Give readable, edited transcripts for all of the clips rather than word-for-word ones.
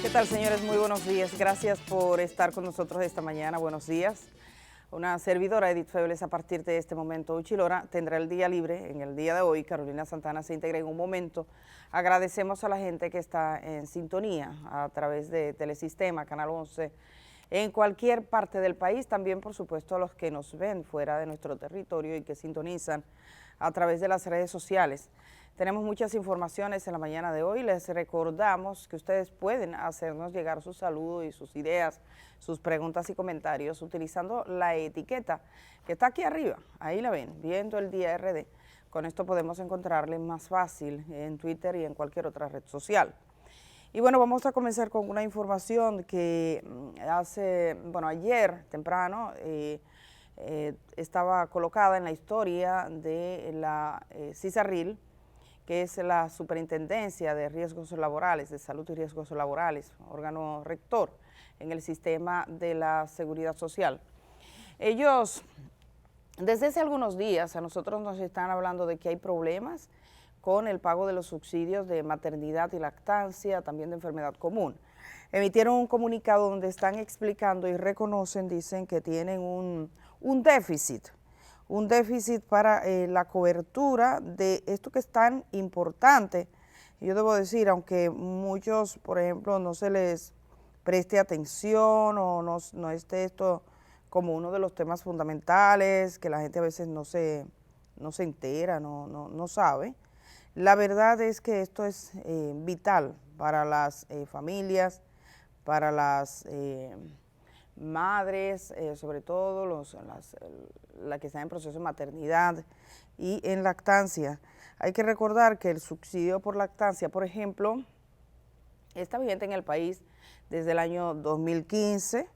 ¿Qué tal, señores? Muy buenos días. Gracias por estar con nosotros esta mañana. Buenos días. Una servidora, Edith Febles, a partir de este momento, Uchilora, tendrá el día libre. En el día de hoy, Carolina Santana se integra en un momento. Agradecemos a la gente que está en sintonía a través de Telesistema, Canal 11, en cualquier parte del país. También, por supuesto, a los que nos ven fuera de nuestro territorio y que sintonizan a través de las redes sociales. Tenemos muchas informaciones en la mañana de hoy. Les recordamos que ustedes pueden hacernos llegar sus saludos y sus ideas, sus preguntas y comentarios utilizando la etiqueta que está aquí arriba. Ahí la ven, Viendo el Día RD. Con esto podemos encontrarle más fácil en Twitter y en cualquier otra red social. Y bueno, vamos a comenzar con una información que ayer temprano estaba colocada en la historia de la CISARRIL, que es la Superintendencia de Riesgos Laborales, de Salud y Riesgos Laborales, órgano rector en el sistema de la Seguridad Social. Ellos, desde hace algunos días, a nosotros nos están hablando de que hay problemas con el pago de los subsidios de maternidad y lactancia, también de enfermedad común. Emitieron un comunicado donde están explicando y reconocen, dicen que tienen un déficit para la cobertura de esto que es tan importante. Yo debo decir, aunque muchos, por ejemplo, no se les preste atención o no esté esto como uno de los temas fundamentales, que la gente a veces no se entera, no sabe, la verdad es que esto es vital para las familias, para las madres, sobre todo las que están en proceso de maternidad y en lactancia. Hay que recordar que el subsidio por lactancia, por ejemplo, está vigente en el país desde el año 2015.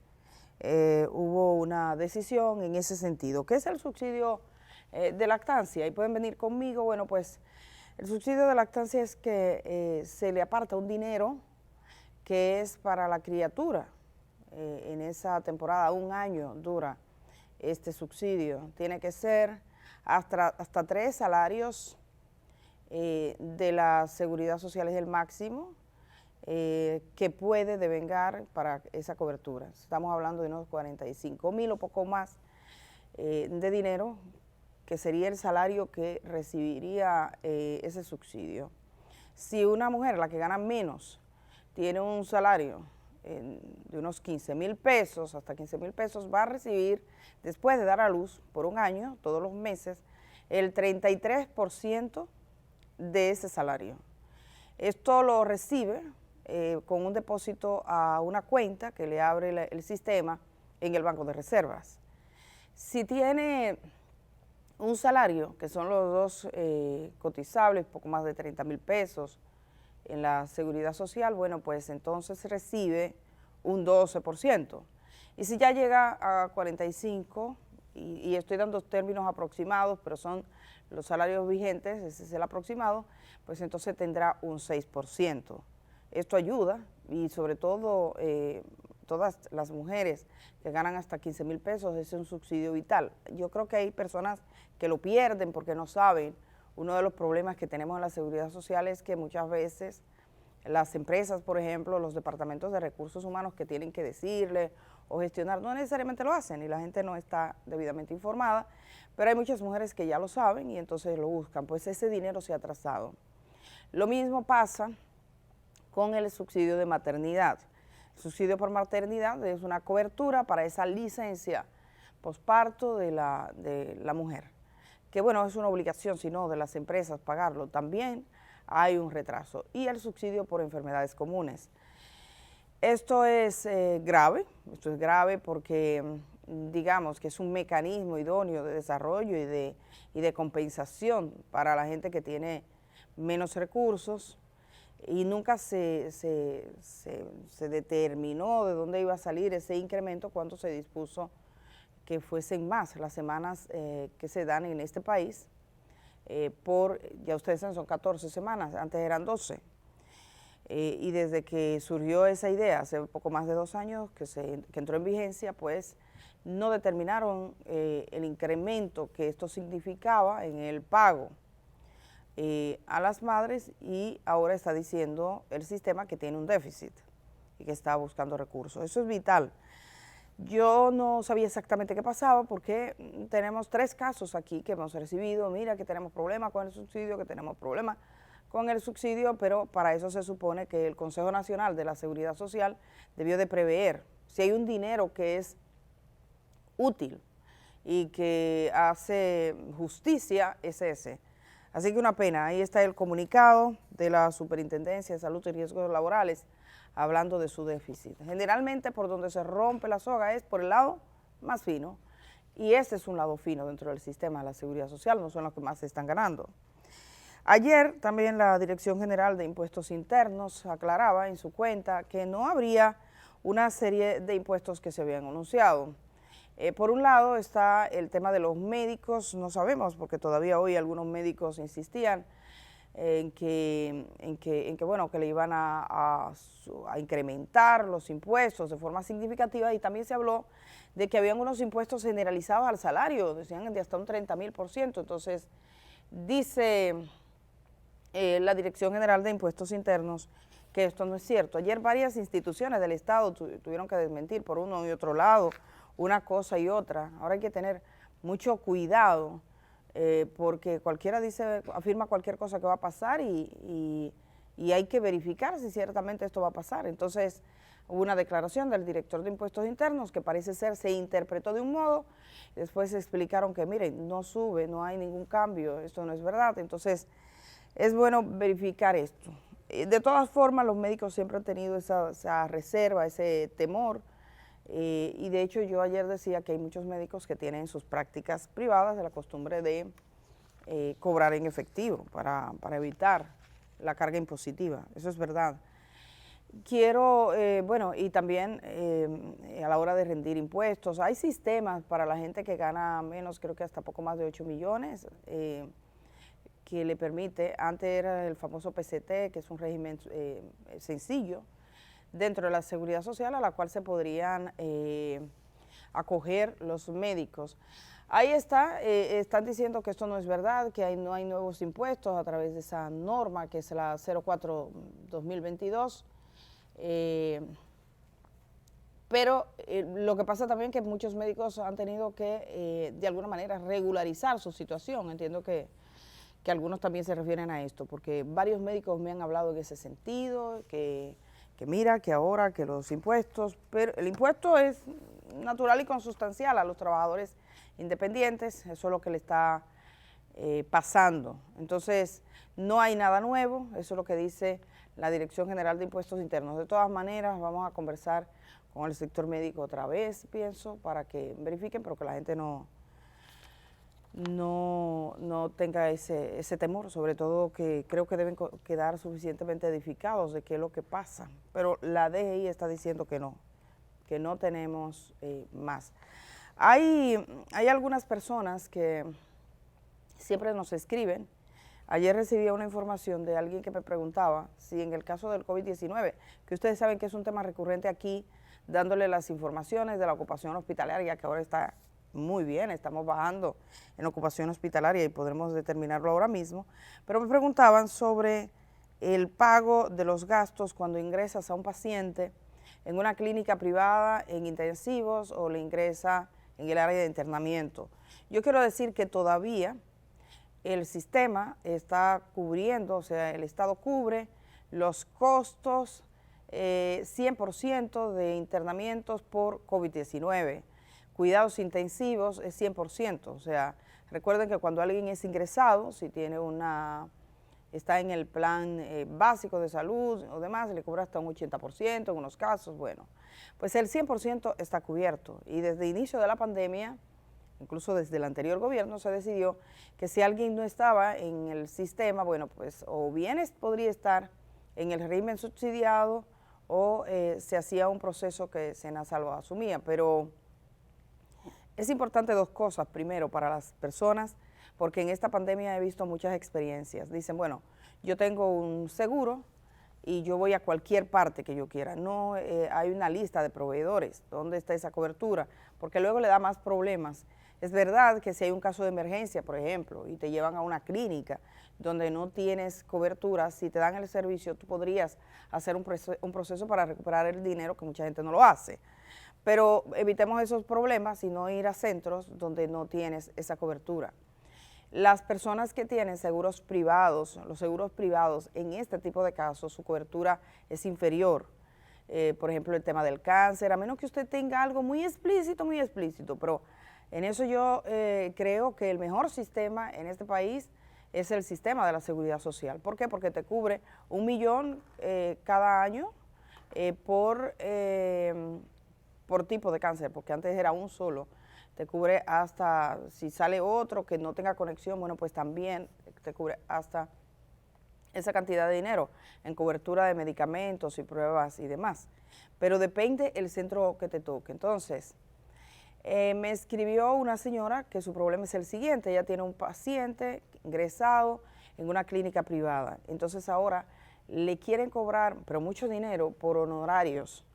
Hubo una decisión en ese sentido. ¿Qué es el subsidio de lactancia? Y pueden venir conmigo. Bueno, pues el subsidio de lactancia es que se le aparta un dinero que es para la criatura. En esa temporada, 1 año dura este subsidio. Tiene que ser hasta 3 salarios de la seguridad social, es el máximo que puede devengar para esa cobertura. Estamos hablando de unos 45,000 o poco más de dinero, que sería el salario que recibiría ese subsidio. Si una mujer, la que gana menos, tiene un salario de unos 15,000 pesos, hasta 15,000 pesos, va a recibir, después de dar a luz por 1 año, todos los meses, el 33% de ese salario. Esto lo recibe con un depósito a una cuenta que le abre el sistema en el Banco de Reservas. Si tiene un salario, que son los dos cotizables, poco más de 30,000 pesos, en la seguridad social, bueno, pues entonces recibe un 12%. Y si ya llega a 45, y estoy dando términos aproximados, pero son los salarios vigentes, ese es el aproximado, pues entonces tendrá un 6%. Esto ayuda, y sobre todo todas las mujeres que ganan hasta 15,000 pesos, es un subsidio vital. Yo creo que hay personas que lo pierden porque no saben. Uno de los problemas que tenemos en la seguridad social es que muchas veces las empresas, por ejemplo, los departamentos de recursos humanos que tienen que decirle o gestionar, no necesariamente lo hacen y la gente no está debidamente informada, pero hay muchas mujeres que ya lo saben y entonces lo buscan, pues ese dinero se ha atrasado. Lo mismo pasa con el subsidio de maternidad. El subsidio por maternidad es una cobertura para esa licencia posparto de la mujer, que bueno, es una obligación, si no, de las empresas pagarlo. También hay un retraso. Y el subsidio por enfermedades comunes. Esto es grave porque digamos que es un mecanismo idóneo de desarrollo y de compensación para la gente que tiene menos recursos, y nunca se determinó de dónde iba a salir ese incremento cuando se dispuso que fuesen más las semanas que se dan en este país, ya ustedes saben, son 14 semanas, antes eran 12. Y desde que surgió esa idea, hace poco más de 2 años que entró en vigencia, pues no determinaron el incremento que esto significaba en el pago a las madres, y ahora está diciendo el sistema que tiene un déficit. y que está buscando recursos. Eso es vital. Yo no sabía exactamente qué pasaba porque tenemos 3 casos aquí que hemos recibido. Mira que tenemos problemas con el subsidio, pero para eso se supone que el Consejo Nacional de la Seguridad Social debió de prever si hay un dinero que es útil y que hace justicia, es ese. Así que una pena, ahí está el comunicado de la Superintendencia de Salud y Riesgos Laborales hablando de su déficit. Generalmente por donde se rompe la soga es por el lado más fino, y ese es un lado fino dentro del sistema de la seguridad social, no son los que más se están ganando. Ayer también la Dirección General de Impuestos Internos aclaraba en su cuenta que no habría una serie de impuestos que se habían anunciado. Por un lado está el tema de los médicos, no sabemos, porque todavía hoy algunos médicos insistían en que bueno, que le iban a incrementar los impuestos de forma significativa, y también se habló de que habían unos impuestos generalizados al salario, decían de hasta un 30.000%. Entonces, dice la Dirección General de Impuestos Internos que esto no es cierto. Ayer varias instituciones del Estado tuvieron que desmentir por uno y otro lado una cosa y otra. Ahora hay que tener mucho cuidado porque cualquiera afirma cualquier cosa que va a pasar y hay que verificar si ciertamente esto va a pasar. Entonces hubo una declaración del director de Impuestos Internos que parece ser se interpretó de un modo, después explicaron que miren, no sube, no hay ningún cambio, esto no es verdad. Entonces es bueno verificar esto. De todas formas, los médicos siempre han tenido esa reserva, ese temor, y de hecho yo ayer decía que hay muchos médicos que tienen sus prácticas privadas de la costumbre de cobrar en efectivo para evitar la carga impositiva, eso es verdad. Quiero, bueno, y también a la hora de rendir impuestos, hay sistemas para la gente que gana menos, creo que hasta poco más de 8 millones, que le permite, antes era el famoso PCT, que es un régimen sencillo dentro de la seguridad social a la cual se podrían acoger los médicos. Ahí está, están diciendo que esto no es verdad, que no hay nuevos impuestos a través de esa norma que es la 04-2022, pero lo que pasa también es que muchos médicos han tenido que de alguna manera regularizar su situación. Entiendo que algunos también se refieren a esto, porque varios médicos me han hablado en ese sentido, que mira, que ahora, que los impuestos, pero el impuesto es natural y consustancial a los trabajadores independientes, eso es lo que le está pasando. Entonces, no hay nada nuevo, eso es lo que dice la Dirección General de Impuestos Internos. De todas maneras, vamos a conversar con el sector médico otra vez, pienso, para que verifiquen, pero que la gente no tenga ese temor, sobre todo que creo que deben quedar suficientemente edificados de qué es lo que pasa, pero la DGI está diciendo que no tenemos más. Hay algunas personas que siempre nos escriben. Ayer recibí una información de alguien que me preguntaba si en el caso del COVID-19, que ustedes saben que es un tema recurrente aquí, dándole las informaciones de la ocupación hospitalaria, que ahora está muy bien, estamos bajando en ocupación hospitalaria y podremos determinarlo ahora mismo, pero me preguntaban sobre el pago de los gastos cuando ingresas a un paciente en una clínica privada, en intensivos, o le ingresa en el área de internamiento. Yo quiero decir que todavía el sistema está cubriendo, o sea, el Estado cubre los costos 100% de internamientos por COVID-19. Cuidados intensivos es 100%, o sea, recuerden que cuando alguien es ingresado, si tiene está en el plan básico de salud o demás, le cobra hasta un 80% en unos casos, bueno, pues el 100% está cubierto, y desde el inicio de la pandemia, incluso desde el anterior gobierno, se decidió que si alguien no estaba en el sistema, bueno, pues o bien podría estar en el régimen subsidiado o se hacía un proceso que SENASA lo asumía, pero es importante dos cosas. Primero, para las personas, porque en esta pandemia he visto muchas experiencias. Dicen, bueno, yo tengo un seguro y yo voy a cualquier parte que yo quiera. No hay una lista de proveedores. ¿Dónde está esa cobertura? Porque luego le da más problemas Es verdad que si hay un caso de emergencia, por ejemplo, y te llevan a una clínica donde no tienes cobertura, si te dan el servicio, tú podrías hacer un proceso para recuperar el dinero, que mucha gente no lo hace. Pero evitemos esos problemas y no ir a centros donde no tienes esa cobertura. Las personas que tienen seguros privados, los seguros privados, en este tipo de casos, su cobertura es inferior. Por ejemplo, el tema del cáncer, a menos que usted tenga algo muy explícito, pero en eso yo creo que el mejor sistema en este país es el sistema de la seguridad social. ¿Por qué? Porque te cubre 1 millón cada año por tipo de cáncer, porque antes era un solo. Te cubre hasta, si sale otro que no tenga conexión, bueno, pues también te cubre hasta esa cantidad de dinero en cobertura de medicamentos y pruebas y demás. Pero depende el centro que te toque. Entonces, me escribió una señora que su problema es el siguiente: ella tiene un paciente ingresado en una clínica privada, entonces ahora le quieren cobrar, pero mucho dinero por honorarios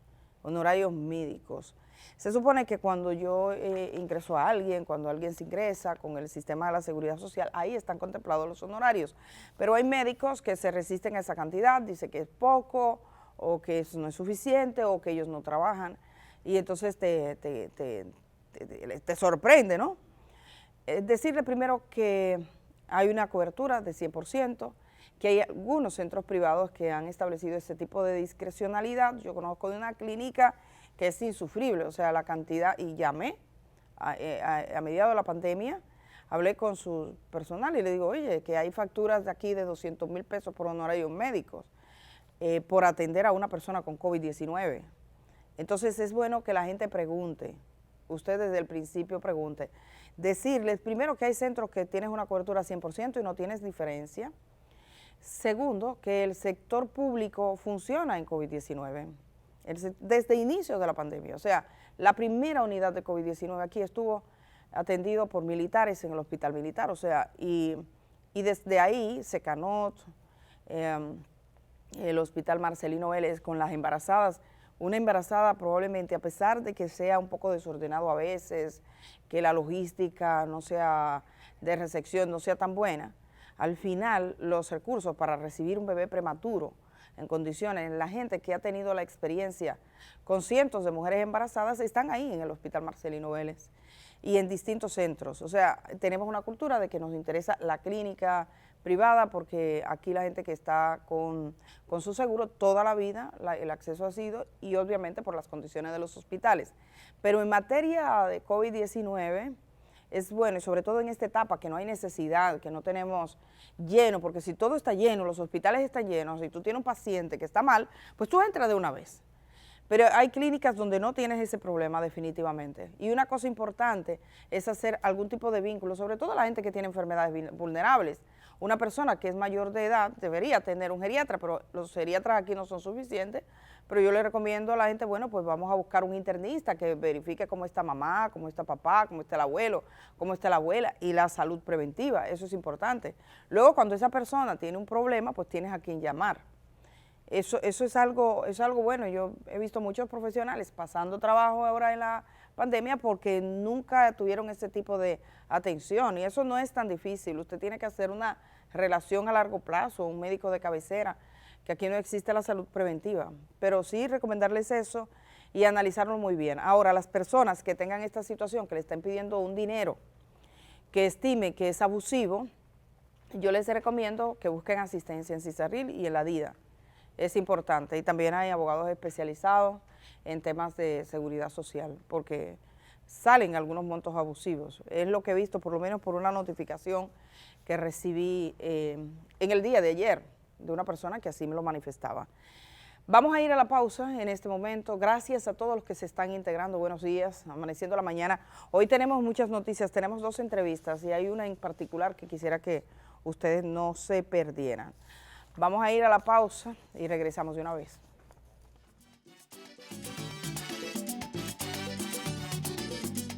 médicos. Se supone que cuando yo ingreso a alguien, cuando alguien se ingresa con el sistema de la seguridad social, ahí están contemplados los honorarios, pero hay médicos que se resisten a esa cantidad, dice que es poco, o que eso no es suficiente, o que ellos no trabajan, y entonces te sorprende, ¿no? Decirle primero que hay una cobertura de 100%, que hay algunos centros privados que han establecido ese tipo de discrecionalidad. Yo conozco de una clínica que es insufrible, o sea, la cantidad, y llamé a mediados de la pandemia, hablé con su personal y le digo, oye, que hay facturas de aquí de 200,000 pesos por honorarios médicos por atender a una persona con COVID-19. Entonces es bueno que la gente pregunte, usted desde el principio pregunte, decirles primero que hay centros que tienes una cobertura 100% y no tienes diferencia. Segundo, que el sector público funciona en COVID-19 desde inicio de la pandemia. O sea, la primera unidad de COVID-19 aquí estuvo atendido por militares en el hospital militar. O sea, y desde ahí, Secanot, el hospital Marcelino Vélez, con las embarazadas, una embarazada probablemente, a pesar de que sea un poco desordenado a veces, que la logística no sea de recepción, no sea tan buena, al final los recursos para recibir un bebé prematuro en condiciones, la gente que ha tenido la experiencia con cientos de mujeres embarazadas están ahí en el hospital Marcelino Vélez y en distintos centros. O sea, tenemos una cultura de que nos interesa la clínica privada porque aquí la gente que está con su seguro toda la vida, el acceso ha sido, y obviamente por las condiciones de los hospitales. Pero en materia de COVID-19 es bueno, y sobre todo en esta etapa que no hay necesidad, que no tenemos lleno, porque si todo está lleno, los hospitales están llenos, y tú tienes un paciente que está mal, pues tú entras de una vez. Pero hay clínicas donde no tienes ese problema definitivamente. Y una cosa importante es hacer algún tipo de vínculo, sobre todo la gente que tiene enfermedades vulnerables. Una persona que es mayor de edad debería tener un geriatra, pero los geriatras aquí no son suficientes. Pero yo le recomiendo a la gente, bueno, pues vamos a buscar un internista que verifique cómo está mamá, cómo está papá, cómo está el abuelo, cómo está la abuela, y la salud preventiva, eso es importante. Luego, cuando esa persona tiene un problema, pues tienes a quien llamar. Eso es algo bueno. Yo he visto muchos profesionales pasando trabajo ahora en la pandemia porque nunca tuvieron ese tipo de atención, y eso no es tan difícil. Usted tiene que hacer una relación a largo plazo, un médico de cabecera, que aquí no existe la salud preventiva, pero sí recomendarles eso y analizarlo muy bien. Ahora, las personas que tengan esta situación, que le están pidiendo un dinero que estime que es abusivo, yo les recomiendo que busquen asistencia en CISARRIL y en la DIDA. Es importante, y también hay abogados especializados en temas de seguridad social, porque salen algunos montos abusivos. Es lo que he visto, por lo menos por una notificación que recibí en el día de ayer, de una persona que así me lo manifestaba. Vamos a ir a la pausa en este momento. Gracias a todos los que se están integrando. Buenos días, amaneciendo la mañana. Hoy tenemos muchas noticias, tenemos 2 entrevistas y hay una en particular que quisiera que ustedes no se perdieran. Vamos a ir a la pausa y regresamos de una vez.